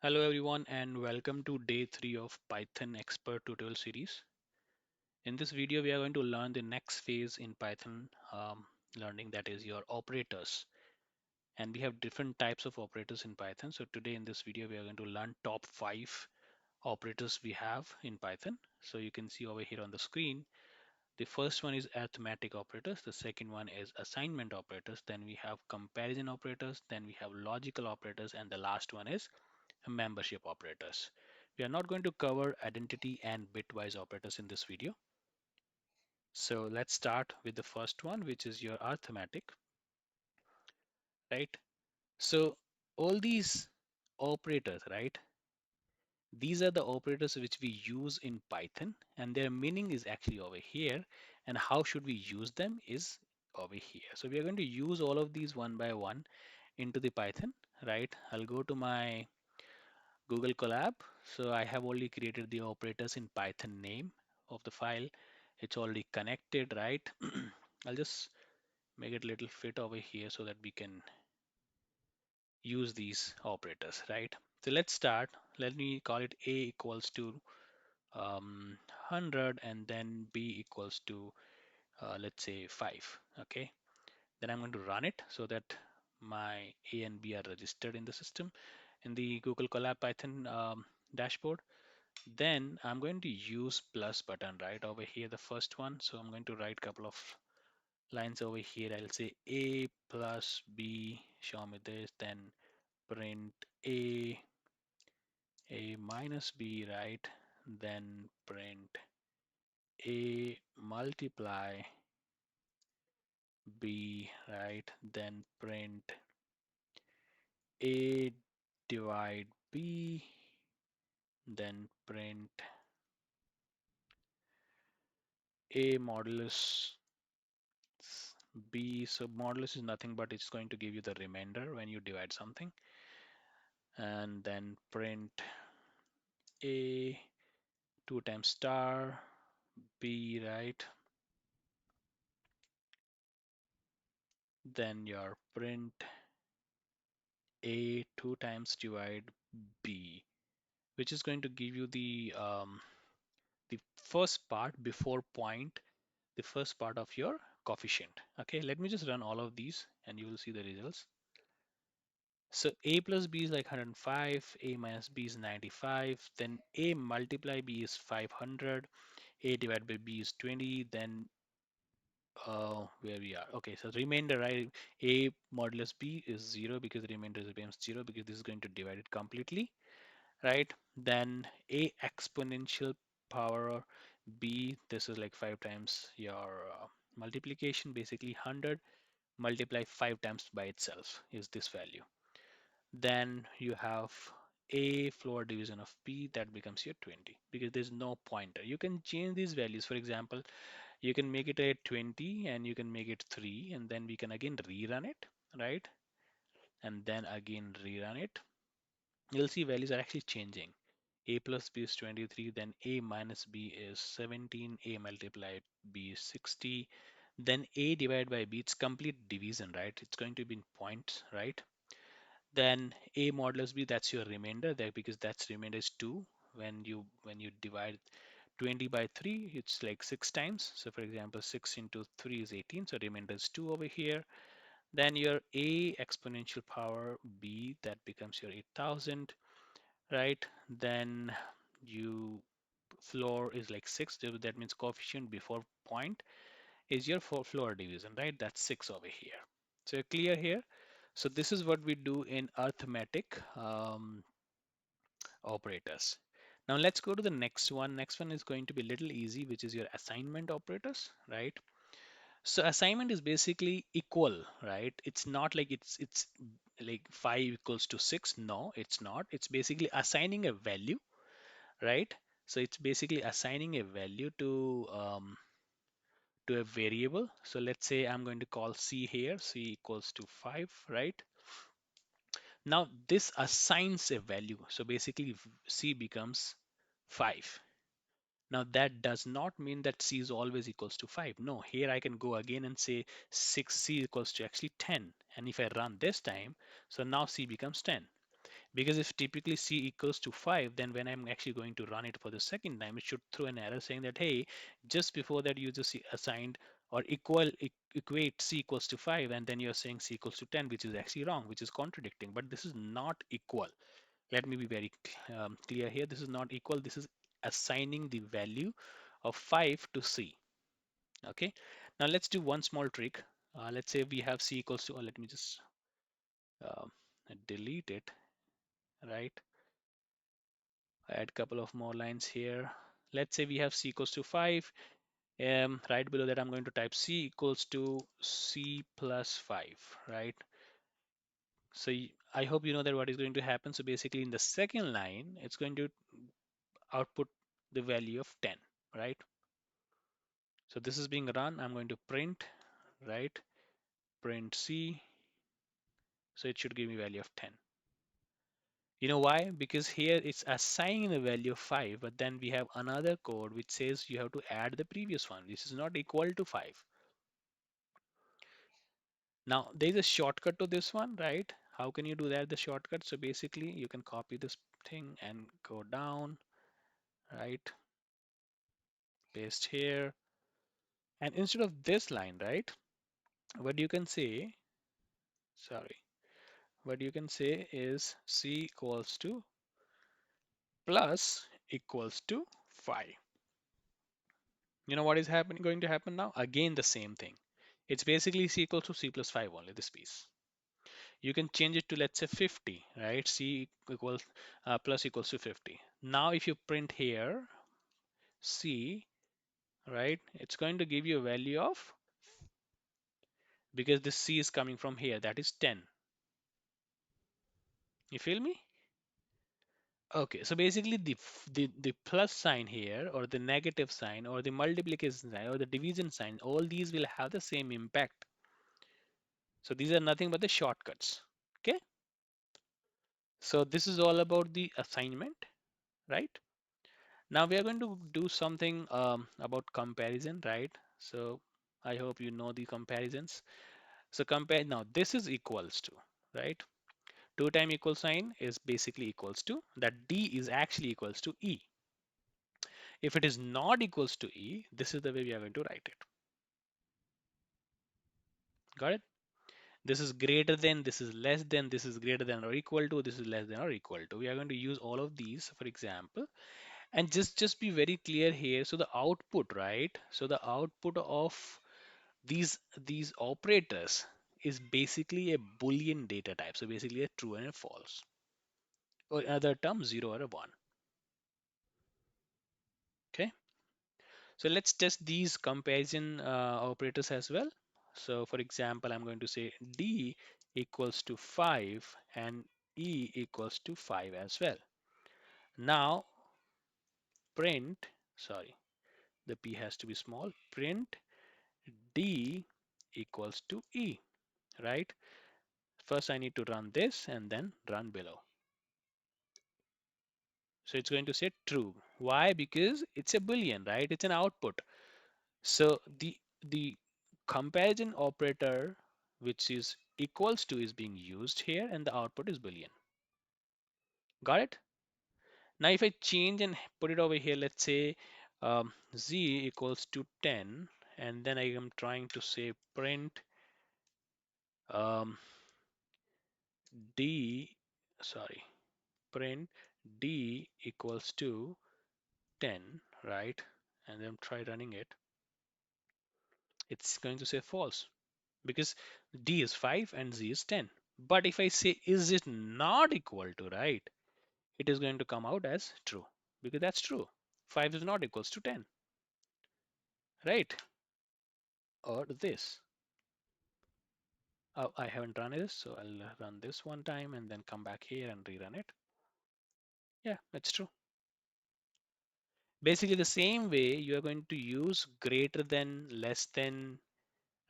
Hello everyone and welcome to day 3 of Python expert tutorial series. In this video we are going to learn the next phase in Python learning, that is your operators, and we have different types of operators in Python. So today in this video we are going to learn top 5 operators we have in Python. So you can see over here on the screen, the first one is arithmetic operators, the second one is assignment operators, then we have comparison operators, then we have logical operators, and the last one is membership operators. We are not going to cover identity and bitwise operators in this video. So let's start with the first one, which is your arithmetic, right? So all these operators, right? These are the operators which we use in Python, and their meaning is actually over here. And how should we use them is over here. So we are going to use all of these one by one into the Python, right? I'll go to my Google Colab. So I have already created the operators in Python name of the file. It's already connected, right? I'll just make it a little fit over here so that we can use these operators, right? So let's start. Let me call it A equals to 100 and then B equals to let's say 5. Okay. Then I'm going to run it so that my A and B are registered in the system in the Google Colab Python dashboard. Then I'm going to use plus button right over here, the first one. So I'm going to write a couple of lines over here. I'll say A plus B, show me this, then print A minus B, right? Then print A multiply B, right? Then print A divide B, then print A modulus B. So modulus is nothing but it's going to give you the remainder when you divide something. And then print A 2 times star B, right? Then your print A 2 times divide B, which is going to give you the first part before point, the first part of your coefficient. Okay, let me just run all of these and you will see the results. So A plus B is like 105, A minus B is 95, then A multiply B is 500, A divided by B is 20, then where we are. Okay, so remainder, right? A modulus B is 0 because the remainder is becomes 0 because this is going to divide it completely, right? Then A exponential power B, this is like 5 times your multiplication, basically 100 multiply 5 times by itself is this value. Then you have A floor division of B, that becomes your 20 because there's no pointer. You can change these values. For example, you can make it a 20 and you can make it 3, and then we can again rerun it, right? And then again rerun it. You'll see values are actually changing. A plus B is 23, then A minus B is 17, A multiplied B is 60, then A divided by B, it's complete division, right? It's going to be in points, right? Then A modulus B, that's your remainder there because that's remainder is 2. When you divide 20 by 3, it's like 6 times. So for example, 6 into 3 is 18. So remainder is 2 over here. Then your A exponential power B, that becomes your 8000, right? Then you floor is like 6. That means coefficient before point is your floor division, right? That's 6 over here. So clear here? So this is what we do in arithmetic operators. Now let's go to the next one. Next one is going to be a little easy, which is your assignment operators, right? So assignment is basically equal, right? It's not like it's like 5 equals to 6. No, it's not. It's basically assigning a value, right? So it's basically assigning a value to a variable. So let's say I'm going to call C here. C equals to 5, right? Now this assigns a value. So basically C becomes 5. Now that does not mean that C is always equals to 5. No, here I can go again and say 6C equals to actually 10. And if I run this time, so now C becomes 10. Because if typically c equals to 5, then when I'm actually going to run it for the second time, it should throw an error saying that, hey, just before that you just assigned or equate c equals to 5, and then you're saying c equals to 10, which is actually wrong, which is contradicting. But this is not equal. Let me be very clear here. This is not equal. This is assigning the value of 5 to c. Okay. Now let's do one small trick. Let's say we have c equals to, or let me just um, delete it, right? Add a couple of more lines here. Let's say we have c equals to 5. Right below that, I'm going to type c equals to c plus 5, right? So I hope you know that what is going to happen. So basically in the second line, it's going to output the value of 10, right? So this is being run. I'm going to print, right? Print c. So it should give me value of 10. You know why? Because here it's assigning the value of 5, but then we have another code which says you have to add the previous one. This is not equal to 5. Now there is a shortcut to this one, right? How can you do that? The shortcut. So basically you can copy this thing and go down, right? Paste here. And instead of this line, right? What you can say, sorry, what you can say is c equals to plus equals to 5. You know what is going to happen now? Again, the same thing. It's basically c equals to c plus 5 only, this piece. You can change it to, let's say, 50, right? C equals plus equals to 50. Now, if you print here, C, right, it's going to give you a value of, because this C is coming from here, that is 10. You feel me? Okay, so basically the plus sign here, or the negative sign, or the multiplication sign, or the division sign, all these will have the same impact. So these are nothing but the shortcuts. Okay, so this is all about the assignment, right? Now we are going to do something about comparison, right? So I hope you know the comparisons. So compare, now this is equals to, right? 2 time equal sign is basically equals to, that D is actually equals to E. If it is not equals to E, this is the way we are going to write it. Got it? This is greater than, this is less than, this is greater than or equal to, this is less than or equal to. We are going to use all of these, for example, and just be very clear here. So the output, right? So the output of these operators is basically a Boolean data type. So basically a true and a false, or in other terms, 0 or a 1. Okay. So let's test these comparison operators as well. So for example, I'm going to say D equals to 5 and E equals to 5 as well. Now print, sorry, the P has to be small, print D equals to E, right? First I need to run this and then run below. So it's going to say true. Why? Because it's a Boolean, right? It's an output. So the comparison operator, which is equals to, is being used here, and the output is Boolean. Got it? Now if I change and put it over here, let's say z equals to 10, and then I am trying to say print um, d, sorry, print d equals to 10, right? And then try running it. It's going to say false, because d is 5 and z is 10. But if I say is it not equal to, right, it is going to come out as true, because that's true. 5 is not equals to 10, right? Or this. Oh, I haven't run this, so I'll run this one time and then come back here and rerun it. Yeah, that's true. Basically the same way you are going to use greater than, less than,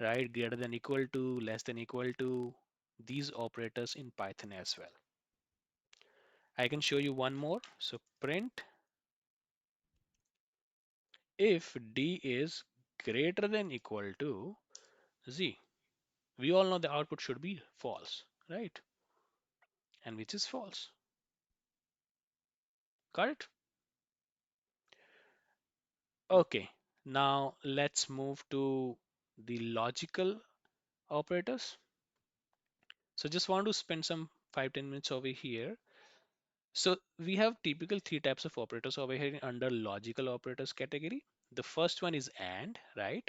right? Greater than, equal to, less than, equal to, these operators in Python as well. I can show you one more. So print if D is greater than equal to Z. We all know the output should be false, right? And which is false. Got it? Okay, now let's move to the logical operators. So just want to spend some 5-10 minutes over here. So we have typical three types of operators over here under logical operators category. The first one is AND, right?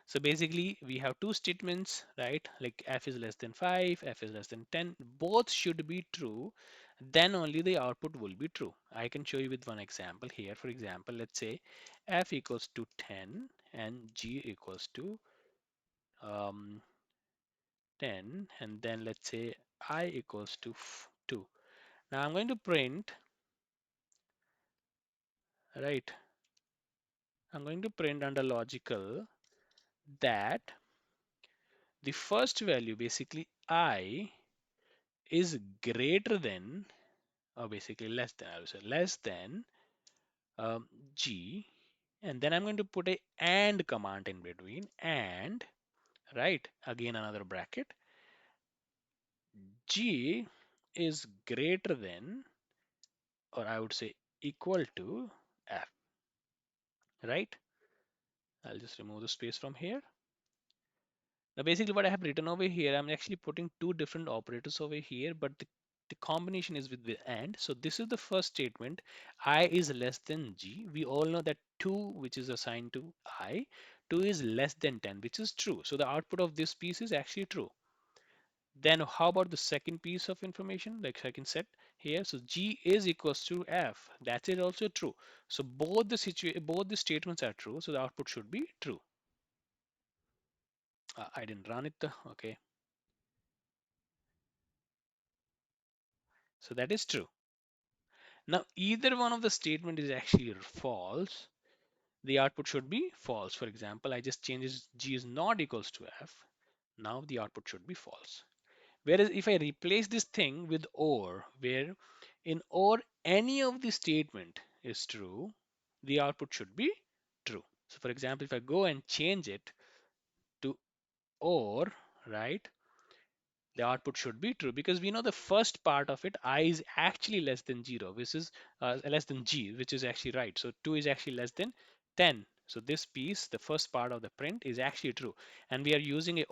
So basically we have two statements, right? Like f is less than 5, f is less than 10. Both should be true. Then only the output will be true. I can show you with one example here. For example, let's say f equals to 10 and g equals to um, 10, and then let's say I equals to 2. Now I'm going to print, right? I'm going to print under logical that the first value, basically I, is greater than, or basically less than, I would say less than um, G, and then I'm going to put a AND command in between, and, right, again another bracket, G is greater than, or I would say equal to F, right? I'll just remove the space from here. Now basically what I have written over here, I'm actually putting two different operators over here, but the combination is with the AND. So this is the first statement, I is less than G. We all know that 2, which is assigned to I, 2 is less than 10, which is true. So the output of this piece is actually true. Then how about the second piece of information, like second set here? So G is equals to F. That is also true. So both the statements are true. So the output should be true. I didn't run it though. Okay. So that is true. Now, either one of the statement is actually false. The output should be false. For example, I just changes G is not equals to F. Now the output should be false. Whereas if I replace this thing with OR, where in OR any of the statement is true, the output should be true. So for example, if I go and change it to OR, right? The output should be true because we know the first part of it, I is actually less than 0, which is less than G, which is actually right. So 2 is actually less than 10. So this piece, the first part of the print, is actually true. And we are using a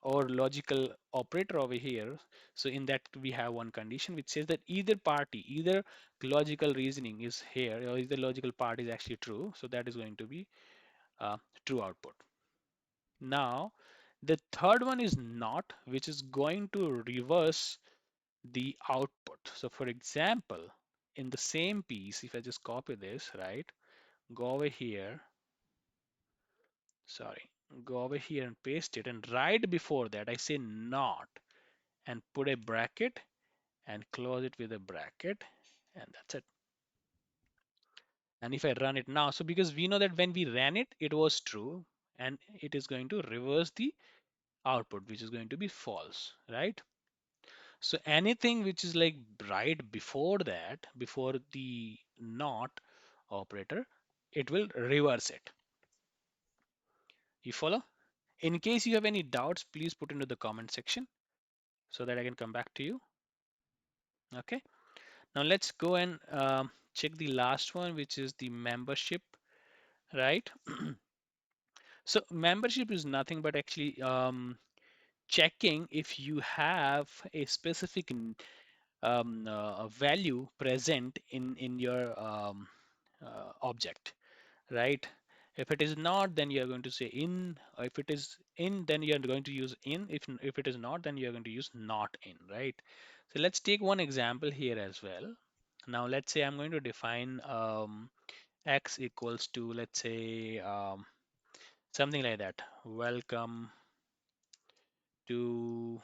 or logical operator over here. So in that we have one condition which says that either party, either logical reasoning is here or either logical part is actually true. So that is going to be true output. Now, the third one is not, which is going to reverse the output. So for example, in the same piece, if I just copy this, right, go over here, sorry, go over here and paste it. And right before that, I say not and put a bracket and close it with a bracket. And that's it. And if I run it now, so because we know that when we ran it, it was true and it is going to reverse the output, which is going to be false, right? So anything which is like right before that, before the not operator, it will reverse it. You follow? In case you have any doubts, please put into the comment section so that I can come back to you. Okay. Now let's go and check the last one, which is the membership, right? So membership is nothing but actually checking if you have a specific value present in your object, right? If it is not, then you are going to say in. Or if it is in, then you are going to use in. If it is not, then you are going to use not in, right? So let's take one example here as well. Now let's say I'm going to define x equals to, let's say something like that. Welcome to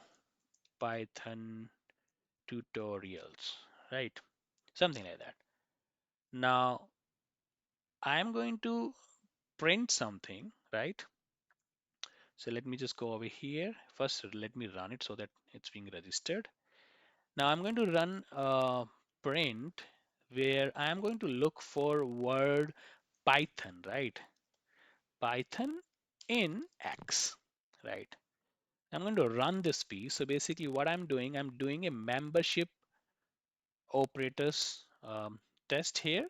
Python tutorials, right? Something like that. Now I'm going to print something, right? So let me just go over here. First, let me run it so that it's being registered. Now I'm going to run a print where I'm going to look for word Python, right? Python in X, right? I'm going to run this piece. So basically what I'm doing a membership operators test here.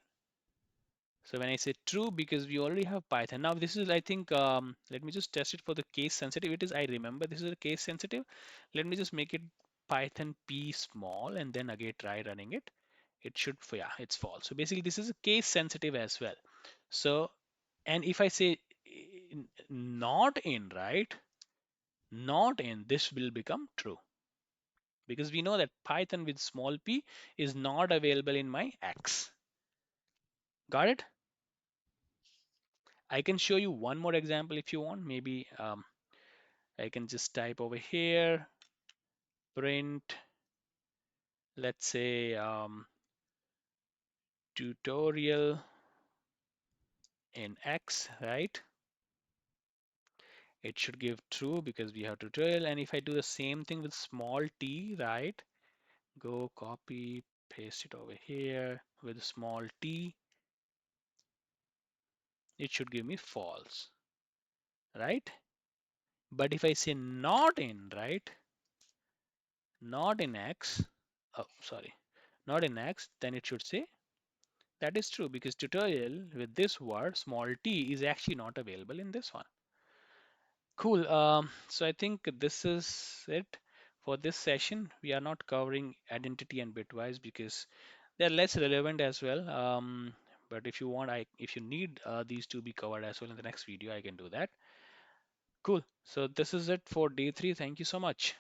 So when I say true, because we already have Python. Now this is, I think, let me just test it for the case sensitive. It is, I remember this is a case sensitive. Let me just make it Python P small and then again try running it. It should, yeah, it's false. So basically this is a case sensitive as well. So, and if I say not in, right? Not in, this will become true. Because we know that Python with small p is not available in my X. Got it? I can show you one more example if you want. Maybe I can just type over here, print, let's say tutorial in X, right? It should give true because we have tutorial. And if I do the same thing with small t, right? Go copy, paste it over here with small t, it should give me false, right? But if I say not in, right? Not in X, oh, sorry, not in X, then it should say that is true because tutorial with this word small t is actually not available in this one. Cool. So I think this is it for this session. We are not covering identity and bitwise because they're less relevant as well. But if you want, if you need these to be covered as well in the next video, I can do that. Cool. So this is it for day 3. Thank you so much.